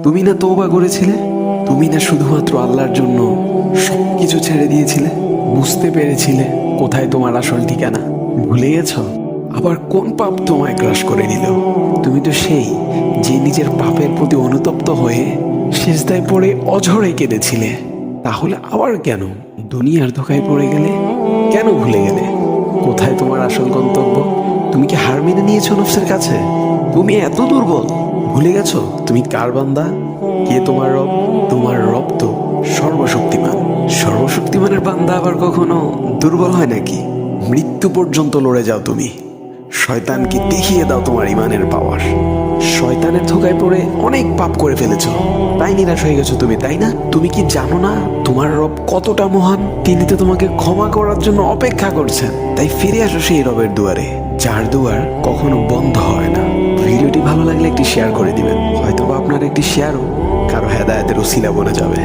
তুমি না তওবা করেছিলে? তুমি না শুধুমাত্র আল্লাহর জন্য সবকিছু ছেড়ে দিয়েছিলে? বুঝতে পেরেছিলে কোথায় তোমার আসল ঠিকানা? ভুলে গেছো? আবার কোন পাপ তোমায় গ্রাস করে নিল? তুমি তো সেই যে নিজের পাপের প্রতি অনুতপ্ত হয়ে সিজদায় পড়ে অঝরে কেঁদেছিলে। তাহলে আবার কেন দুনিয়ার ধোঁকায় পড়ে গেলে? কেন ভুলে গেলে কোথায় তোমার আসল গন্তব্য? তুমি কি হার মেনে নিয়েছো নফসের কাছে? তুমি এত দুর্বল, ভুলে গেছো তুমি কার বান্দা? কে তোমার রব? তোমার রব তো সর্বশক্তিমান। সর্বশক্তিমানের বান্দা আবার কখনো দুর্বল হয় নাকি? মৃত্যু পর্যন্ত লড়ে যাও তুমি। শয়তানকে দেখিয়ে দাও তোমার ইমানের পাওয়ার। শয়তানের ধোকায় পড়ে অনেক পাপ করে ফেলেছো, তাই নিরাশ হয়ে গেছো তুমি, তাই না? তুমি কি জানো না তোমার রব কতটা মহান? তিনি তো তোমাকে ক্ষমা করার জন্য অপেক্ষা করছেন। তাই ফিরে আসো সেই রবের দুয়ারে, যার দুয়ার কখনো বন্ধ হয় না। ভিডিওটি ভালো লাগলে একটি শেয়ার করে দিবেন, হয়তোবা আপনার একটি শেয়ারও কারো হেদায়েতের উসিলা বনে যাবে।